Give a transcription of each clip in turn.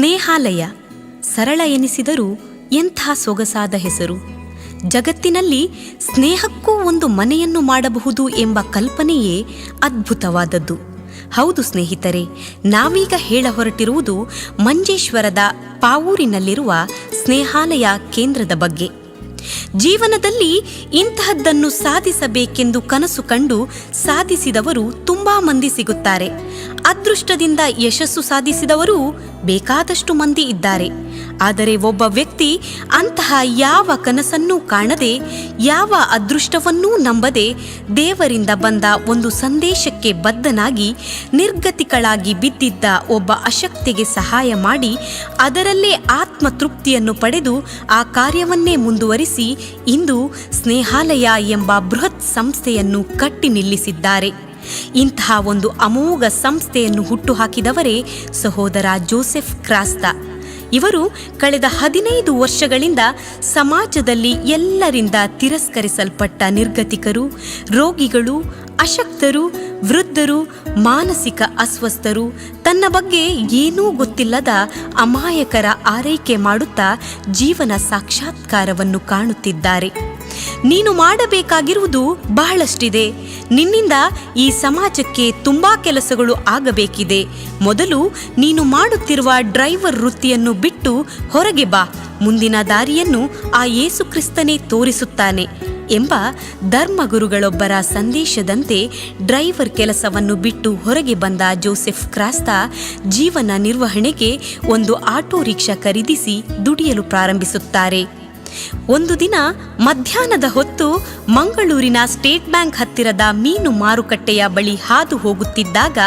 ಸ್ನೇಹಾಲಯ ಸರಳ ಎನಿಸಿದರೂ ಎಂಥ ಸೊಗಸಾದ ಹೆಸರು. ಜಗತ್ತಿನಲ್ಲಿ ಸ್ನೇಹಕ್ಕೂ ಒಂದು ಮನೆಯನ್ನು ಮಾಡಬಹುದು ಎಂಬ ಕಲ್ಪನೆಯೇ ಅದ್ಭುತವಾದದ್ದು. ಹೌದು ಸ್ನೇಹಿತರೆ, ನಾವೀಗ ಹೇಳ ಹೊರಟಿರುವುದು ಮಂಜೇಶ್ವರದ ಪಾವೂರಿನಲ್ಲಿರುವ ಸ್ನೇಹಾಲಯ ಕೇಂದ್ರದ ಬಗ್ಗೆ. ಜೀವನದಲ್ಲಿ ಇಂತಹದ್ದನ್ನು ಸಾಧಿಸಬೇಕೆಂದು ಕನಸು ಕಂಡು ಸಾಧಿಸಿದವರು ತುಂಬಾ ಮಂದಿ ಸಿಗುತ್ತಾರೆ. ಅದೃಷ್ಟದಿಂದ ಯಶಸ್ಸು ಸಾಧಿಸಿದವರೂ ಬೇಕಾದಷ್ಟು ಮಂದಿ ಇದ್ದಾರೆ. ಆದರೆ ಒಬ್ಬ ವ್ಯಕ್ತಿ ಅಂತಹ ಯಾವ ಕನಸನ್ನೂ ಕಾಣದೆ, ಯಾವ ಅದೃಷ್ಟವನ್ನೂ ನಂಬದೆ, ದೇವರಿಂದ ಬಂದ ಒಂದು ಸಂದೇಶಕ್ಕೆ ಬದ್ಧನಾಗಿ ನಿರ್ಗತಿಕಳಾಗಿ ಬಿದ್ದಿದ್ದ ಒಬ್ಬ ಅಶಕ್ತಿಗೆ ಸಹಾಯ ಮಾಡಿ ಅದರಲ್ಲೇ ಆತ್ಮತೃಪ್ತಿಯನ್ನು ಪಡೆದು ಆ ಕಾರ್ಯವನ್ನೇ ಮುಂದುವರಿಸಿ ಇಂದು ಸ್ನೇಹಾಲಯ ಎಂಬ ಬೃಹತ್ ಸಂಸ್ಥೆಯನ್ನು ಕಟ್ಟಿ ನಿಲ್ಲಿಸಿದ್ದಾರೆ. ಇಂತಹ ಒಂದು ಅಮೋಘ ಸಂಸ್ಥೆಯನ್ನು ಹುಟ್ಟುಹಾಕಿದವರೇ ಸಹೋದರ ಜೋಸೆಫ್ ಕ್ರಾಸ್ತಾ. ಇವರು ಕಳೆದ 15 ವರ್ಷಗಳಿಂದ ಸಮಾಜದಲ್ಲಿ ಎಲ್ಲರಿಂದ ತಿರಸ್ಕರಿಸಲ್ಪಟ್ಟ ನಿರ್ಗತಿಕರು, ರೋಗಿಗಳು, ಅಶಕ್ತರು, ವೃದ್ಧರು, ಮಾನಸಿಕ ಅಸ್ವಸ್ಥರು, ತನ್ನ ಬಗ್ಗೆ ಏನೂ ಗೊತ್ತಿಲ್ಲದ ಅಮಾಯಕರ ಆರೈಕೆ ಮಾಡುತ್ತಾ ಜೀವನ ಸಾಕ್ಷಾತ್ಕಾರವನ್ನು ಕಾಣುತ್ತಿದ್ದಾರೆ. ನೀನು ಮಾಡಬೇಕಾಗಿರುವುದು ಬಹಳಷ್ಟಿದೆ. ನಿನ್ನಿಂದ ಈ ಸಮಾಜಕ್ಕೆ ತುಂಬಾ ಕೆಲಸಗಳು ಆಗಬೇಕಿದೆ. ಮೊದಲು ನೀನು ಮಾಡುತ್ತಿರುವ ಡ್ರೈವರ್ ವೃತ್ತಿಯನ್ನು ಬಿಟ್ಟು ಹೊರಗೆ ಬಾ. ಮುಂದಿನ ದಾರಿಯನ್ನು ಆ ಯೇಸು ಕ್ರಿಸ್ತನೇ ತೋರಿಸುತ್ತಾನೆ ಎಂಬ ಧರ್ಮಗುರುಗಳೊಬ್ಬರ ಸಂದೇಶದಂತೆ ಡ್ರೈವರ್ ಕೆಲಸವನ್ನು ಬಿಟ್ಟು ಹೊರಗೆ ಬಂದ ಜೋಸೆಫ್ ಕ್ರಾಸ್ತಾ ಜೀವನ ನಿರ್ವಹಣೆಗೆ ಒಂದು ಆಟೋ ರಿಕ್ಷಾ ಖರೀದಿಸಿ ದುಡಿಯಲು ಪ್ರಾರಂಭಿಸುತ್ತಾರೆ. ಒಂದು ದಿನ ಮಧ್ಯಾಹ್ನದ ಹೊತ್ತು ಮಂಗಳೂರಿನ ಸ್ಟೇಟ್ ಬ್ಯಾಂಕ್ ಹತ್ತಿರದ ಮೀನು ಮಾರುಕಟ್ಟೆಯ ಬಳಿ ಹಾದು ಹೋಗುತ್ತಿದ್ದಾಗ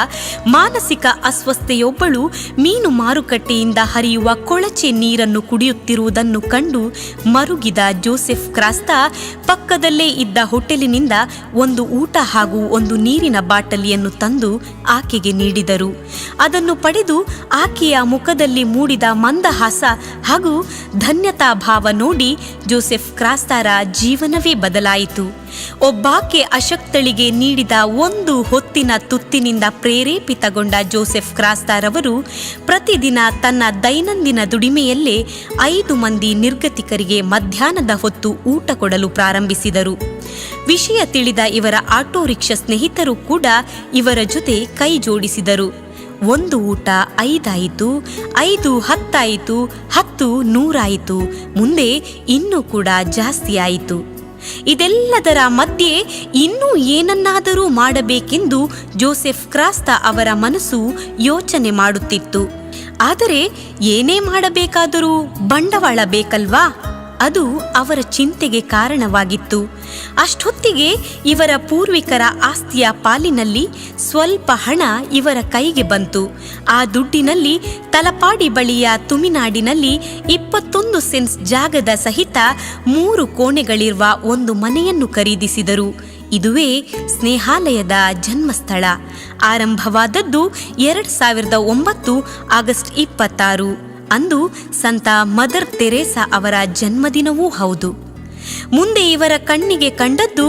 ಮಾನಸಿಕ ಅಸ್ವಸ್ಥೆಯೊಬ್ಬಳು ಮೀನು ಮಾರುಕಟ್ಟೆಯಿಂದ ಹರಿಯುವ ಕೊಳಚೆ ನೀರನ್ನು ಕುಡಿಯುತ್ತಿರುವುದನ್ನು ಕಂಡು ಮರುಗಿದ ಜೋಸೆಫ್ ಕ್ರಾಸ್ತಾ ಪಕ್ಕದಲ್ಲೇ ಇದ್ದ ಹೋಟೆಲಿನಿಂದ ಒಂದು ಊಟ ಹಾಗೂ ಒಂದು ನೀರಿನ ಬಾಟಲಿಯನ್ನು ತಂದು ಆಕೆಗೆ ನೀಡಿದರು. ಅದನ್ನು ಪಡೆದು ಆಕೆಯ ಮುಖದಲ್ಲಿ ಮೂಡಿದ ಮಂದಹಾಸ ಹಾಗೂ ಧನ್ಯತಾ ಭಾವ ನೋಡಿ ಜೋಸೆಫ್ ಕ್ರಾಸ್ತಾರ ಜೀವನವೇ ಬದಲಾಯಿತು. ಒಬ್ಬಾಕೆ ಅಶಕ್ತಳಿಗೆ ನೀಡಿದ ಒಂದು ಹೊತ್ತಿನ ತುತ್ತಿನಿಂದ ಪ್ರೇರೇಪಿತಗೊಂಡ ಜೋಸೆಫ್ ಕ್ರಾಸ್ತಾರವರು ಪ್ರತಿದಿನ ತನ್ನ ದೈನಂದಿನ ದುಡಿಮೆಯಲ್ಲೇ 5 ಮಂದಿ ನಿರ್ಗತಿಕರಿಗೆ ಮಧ್ಯಾಹ್ನದ ಹೊತ್ತು ಊಟ ಕೊಡಲು ಪ್ರಾರಂಭಿಸಿದರು. ವಿಷಯ ತಿಳಿದ ಇವರ ಆಟೋ ರಿಕ್ಷಾ ಸ್ನೇಹಿತರು ಕೂಡ ಇವರ ಜೊತೆ ಕೈ ಜೋಡಿಸಿದರು. 1 ಊಟ 5 ಆಯಿತು, 5 10 ಆಯಿತು, 10 100 ಆಯಿತು, ಮುಂದೆ ಇನ್ನೂ ಕೂಡ ಜಾಸ್ತಿ ಆಯಿತು. ಇದೆಲ್ಲದರ ಮಧ್ಯೆ ಇನ್ನೂ ಏನನ್ನಾದರೂ ಮಾಡಬೇಕೆಂದು ಜೋಸೆಫ್ ಕ್ರಾಸ್ತಾ ಅವರ ಮನಸ್ಸು ಯೋಚನೆ ಮಾಡುತ್ತಿತ್ತು. ಆದರೆ ಏನೇ ಮಾಡಬೇಕಾದರೂ ಬಂಡವಾಳ ಬೇಕಲ್ವಾ? ಅದು ಅವರ ಚಿಂತೆಗೆ ಕಾರಣವಾಗಿತ್ತು. ಅಷ್ಟೊತ್ತಿಗೆ ಇವರ ಪೂರ್ವಿಕರ ಆಸ್ತಿಯ ಪಾಲಿನಲ್ಲಿ ಸ್ವಲ್ಪ ಹಣ ಇವರ ಕೈಗೆ ಬಂತು. ಆ ದುಡ್ಡಿನಲ್ಲಿ ತಲಪಾಡಿ ಬಳಿಯ ತುಮಿನಾಡಿನಲ್ಲಿ 21 ಸೆನ್ಸ್ ಜಾಗದ ಸಹಿತ 3 ಕೋಣೆಗಳಿರುವ ಒಂದು ಮನೆಯನ್ನು ಖರೀದಿಸಿದರು. ಇದುವೇ ಸ್ನೇಹಾಲಯದ ಜನ್ಮಸ್ಥಳ. ಆರಂಭವಾದದ್ದು 2009 ಆಗಸ್ಟ್ 26. ಅಂದು ಸಂತ ಮದರ್ ತೆರೇಸಾ ಅವರ ಜನ್ಮದಿನವೂ ಹೌದು. ಮುಂದೆ ಇವರ ಕಣ್ಣಿಗೆ ಕಂಡದ್ದು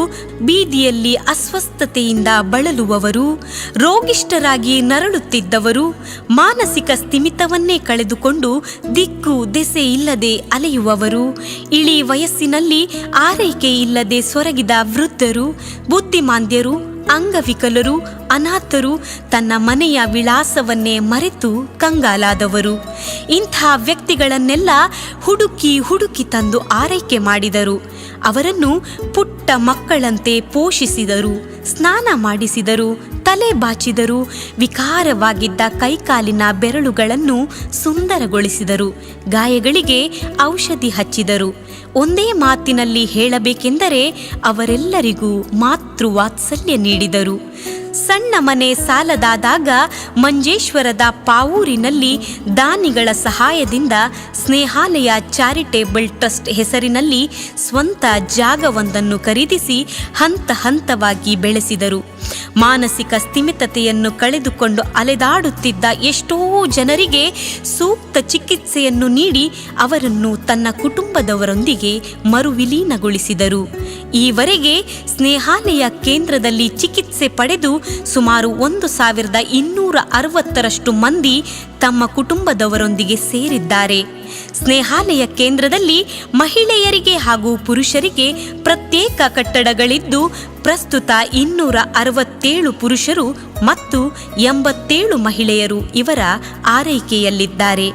ಬೀದಿಯಲ್ಲಿ ಅಸ್ವಸ್ಥತೆಯಿಂದ ಬಳಲುವವರು, ರೋಗಿಷ್ಠರಾಗಿ ನರಳುತ್ತಿದ್ದವರು, ಮಾನಸಿಕ ಸ್ಥಿಮಿತವನ್ನೇ ಕಳೆದುಕೊಂಡು ದಿಕ್ಕು ದೆಸೆ ಇಲ್ಲದೆ ಅಲೆಯುವವರು, ಇಳಿ ವಯಸ್ಸಿನಲ್ಲಿ ಆರೈಕೆ ಇಲ್ಲದೆ ಸೊರಗಿದ ವೃದ್ಧರು, ಬುದ್ಧಿಮಾಂದ್ಯರು, ಅಂಗವಿಕಲರು, ಅನಾಥರು, ತನ್ನ ಮನೆಯ ವಿಳಾಸವನ್ನೇ ಮರೆತು ಕಂಗಾಲಾದವರು. ಇಂಥ ವ್ಯಕ್ತಿಗಳನ್ನೆಲ್ಲ ಹುಡುಕಿ ತಂದು ಆರೈಕೆ ಮಾಡಿದರು. ಅವರನ್ನು ಪುಟ್ಟ ಮಕ್ಕಳಂತೆ ಪೋಷಿಸಿದರು, ಸ್ನಾನ ಮಾಡಿಸಿದರು, ತಲೆ ಬಾಚಿದರು, ವಿಕಾರವಾಗಿದ್ದ ಕೈಕಾಲಿನ ಬೆರಳುಗಳನ್ನು ಸುಂದರಗೊಳಿಸಿದರು, ಗಾಯಗಳಿಗೆ ಔಷಧಿ ಹಚ್ಚಿದರು. ಒಂದೇ ಮಾತಿನಲ್ಲಿ ಹೇಳಬೇಕೆಂದರೆ ಅವರೆಲ್ಲರಿಗೂ ಮಾತೃವಾತ್ಸಲ್ಯ ನೀಡಿದರು. ಸಣ್ಣ ಮನೆ ಸಾಲದಾದಾಗ ಮಂಜೇಶ್ವರದ ಪಾವೂರಿನಲ್ಲಿ ದಾನಿಗಳ ಸಹಾಯದಿಂದ ಸ್ನೇಹಾಲಯ ಚಾರಿಟೇಬಲ್ ಟ್ರಸ್ಟ್ ಹೆಸರಿನಲ್ಲಿ ಸ್ವಂತ ಜಾಗವೊಂದನ್ನು ಖರೀದಿಸಿ ಹಂತ ಹಂತವಾಗಿ ಬೆಳೆಸಿದರು. ಮಾನಸಿಕ ಸ್ಥಿಮಿತತೆಯನ್ನು ಕಳೆದುಕೊಂಡು ಅಲೆದಾಡುತ್ತಿದ್ದ ಎಷ್ಟೋ ಜನರಿಗೆ ಸೂಕ್ತ ಚಿಕಿತ್ಸೆಯನ್ನು ನೀಡಿ ಅವರನ್ನು ತನ್ನ ಕುಟುಂಬದವರೊಂದಿಗೆ ಮರುವಿಲೀನಗೊಳಿಸಿದರು. ಈವರೆಗೆ ಸ್ನೇಹಾಲಯ ಸ್ನೇಹಾಲಯ ಕೇಂದ್ರದಲ್ಲಿ ಚಿಕಿತ್ಸೆ ಪಡೆದು ಸುಮಾರು 1260ರಷ್ಟು ಮಂದಿ ತಮ್ಮ ಕುಟುಂಬದವರೊಂದಿಗೆ ಸೇರಿದ್ದಾರೆ. ಸ್ನೇಹಾಲಯ ಕೇಂದ್ರದಲ್ಲಿ ಮಹಿಳೆಯರಿಗೆ ಹಾಗೂ ಪುರುಷರಿಗೆ ಪ್ರತ್ಯೇಕ ಕಟ್ಟಡಗಳಿದ್ದು ಪ್ರಸ್ತುತ 267 ಪುರುಷರು ಮತ್ತು 87 ಮಹಿಳೆಯರು ಇವರ ಆರೈಕೆಯಲ್ಲಿದ್ದಾರೆ.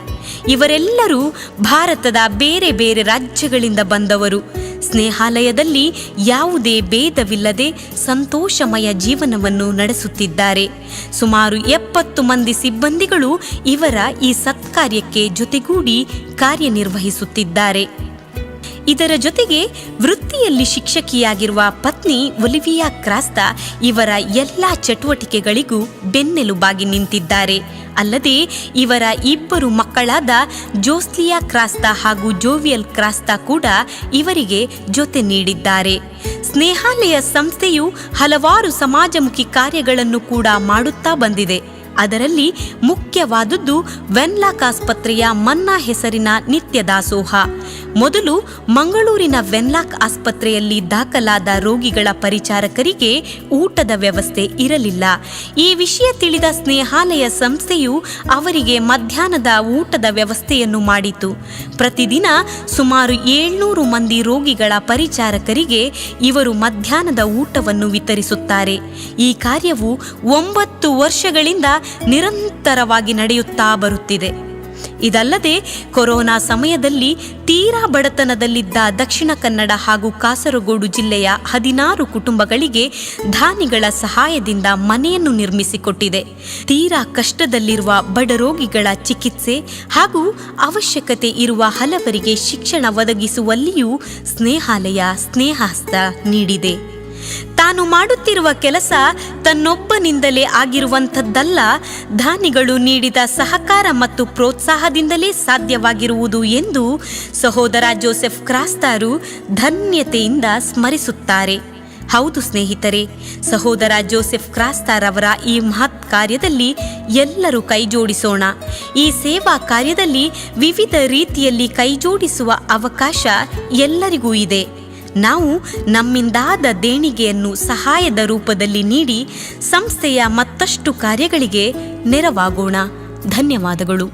ಇವರೆಲ್ಲರೂ ಭಾರತದ ಬೇರೆ ಬೇರೆ ರಾಜ್ಯಗಳಿಂದ ಬಂದವರು. ಸ್ನೇಹಾಲಯದಲ್ಲಿ ಯಾವುದೇ ಭೇದವಿಲ್ಲದೆ ಸಂತೋಷಮಯ ಜೀವನವನ್ನು ನಡೆಸುತ್ತಿದ್ದಾರೆ. ಸುಮಾರು 70 ಮಂದಿ ಸಿಬ್ಬಂದಿಗಳು ಇವರ ಈ ಸತ್ಕಾರ್ಯಕ್ಕೆ ಜೊತೆಗೂಡಿ ಕಾರ್ಯನಿರ್ವಹಿಸುತ್ತಿದ್ದಾರೆ. ಇದರ ಜೊತೆಗೆ ವೃತ್ತಿಯಲ್ಲಿ ಶಿಕ್ಷಕಿಯಾಗಿರುವ ಪತ್ನಿ ಒಲಿವಿಯಾ ಕ್ರಾಸ್ತಾ ಇವರ ಎಲ್ಲ ಚಟುವಟಿಕೆಗಳಿಗೂ ಬೆನ್ನೆಲುಬಾಗಿ ನಿಂತಿದ್ದಾರೆ. ಅಲ್ಲದೆ ಇವರ 2 ಮಕ್ಕಳಾದ ಜೋಸ್ಲಿಯಾ ಕ್ರಾಸ್ತಾ ಹಾಗೂ ಜೋವಿಯಲ್ ಕ್ರಾಸ್ತಾ ಕೂಡ ಇವರಿಗೆ ಜೊತೆ ನೀಡಿದ್ದಾರೆ. ಸ್ನೇಹಾಲಯ ಸಂಸ್ಥೆಯು ಹಲವಾರು ಸಮಾಜಮುಖಿ ಕಾರ್ಯಗಳನ್ನು ಕೂಡ ಮಾಡುತ್ತಾ ಬಂದಿದೆ. ಅದರಲ್ಲಿ ಮುಖ್ಯವಾದುದು ವೆನ್ಲಾಕ್ ಆಸ್ಪತ್ರೆಯ ಮನ್ನಾ ಹೆಸರಿನ ನಿತ್ಯ ದಾಸೋಹ. ಮೊದಲು ಮಂಗಳೂರಿನ ವೆನ್ಲಾಕ್ ಆಸ್ಪತ್ರೆಯಲ್ಲಿ ದಾಖಲಾದ ರೋಗಿಗಳ ಪರಿಚಾರಕರಿಗೆ ಊಟದ ವ್ಯವಸ್ಥೆ ಇರಲಿಲ್ಲ. ಈ ವಿಷಯ ತಿಳಿದ ಸ್ನೇಹಾಲಯ ಸಂಸ್ಥೆಯು ಅವರಿಗೆ ಮಧ್ಯಾಹ್ನದ ಊಟದ ವ್ಯವಸ್ಥೆಯನ್ನು ಮಾಡಿತು. ಪ್ರತಿದಿನ ಸುಮಾರು 700 ಮಂದಿ ರೋಗಿಗಳ ಪರಿಚಾರಕರಿಗೆ ಇವರು ಮಧ್ಯಾಹ್ನದ ಊಟವನ್ನು ವಿತರಿಸುತ್ತಾರೆ. ಈ ಕಾರ್ಯವು 9 ವರ್ಷಗಳಿಂದ ನಿರಂತರವಾಗಿ ನಡೆಯುತ್ತಾ ಬರುತ್ತಿದೆ. ಇದಲ್ಲದೆ ಕೊರೋನಾ ಸಮಯದಲ್ಲಿ ತೀರಾ ಬಡತನದಲ್ಲಿದ್ದ ದಕ್ಷಿಣ ಕನ್ನಡ ಹಾಗೂ ಕಾಸರಗೋಡು ಜಿಲ್ಲೆಯ 16 ಕುಟುಂಬಗಳಿಗೆ ದಾನಿಗಳ ಸಹಾಯದಿಂದ ಮನೆಯನ್ನು ನಿರ್ಮಿಸಿಕೊಟ್ಟಿದೆ. ತೀರಾ ಕಷ್ಟದಲ್ಲಿರುವ ಬಡ ರೋಗಿಗಳ ಚಿಕಿತ್ಸೆ ಹಾಗೂ ಅವಶ್ಯಕತೆ ಇರುವ ಹಲವರಿಗೆ ಶಿಕ್ಷಣ ಒದಗಿಸುವಲ್ಲಿಯೂ ಸ್ನೇಹಾಲಯ ಸ್ನೇಹಹಸ್ತ ನೀಡಿದೆ. ತಾನು ಮಾಡುತ್ತಿರುವ ಕೆಲಸ ತನ್ನೊಬ್ಬನಿಂದಲೇ ಆಗಿರುವಂಥದ್ದಲ್ಲ, ದಾನಿಗಳು ನೀಡಿದ ಸಹಕಾರ ಮತ್ತು ಪ್ರೋತ್ಸಾಹದಿಂದಲೇ ಸಾಧ್ಯವಾಗಿರುವುದು ಎಂದು ಸಹೋದರ ಜೋಸೆಫ್ ಕ್ರಾಸ್ತಾರು ಧನ್ಯತೆಯಿಂದ ಸ್ಮರಿಸುತ್ತಾರೆ. ಹೌದು ಸ್ನೇಹಿತರೆ, ಸಹೋದರ ಜೋಸೆಫ್ ಕ್ರಾಸ್ತಾರವರ ಈ ಮಹತ್ ಕಾರ್ಯದಲ್ಲಿ ಎಲ್ಲರೂ ಕೈಜೋಡಿಸೋಣ. ಈ ಸೇವಾ ಕಾರ್ಯದಲ್ಲಿ ವಿವಿಧ ರೀತಿಯಲ್ಲಿ ಕೈಜೋಡಿಸುವ ಅವಕಾಶ ಎಲ್ಲರಿಗೂ ಇದೆ. ನಾವು ನಮ್ಮಿಂದಾದ ದೇಣಿಗೆಯನ್ನು ಸಹಾಯದ ರೂಪದಲ್ಲಿ ನೀಡಿ ಸಂಸ್ಥೆಯ ಮತ್ತಷ್ಟು ಕಾರ್ಯಗಳಿಗೆ ನೆರವಾಗೋಣ. ಧನ್ಯವಾದಗಳು.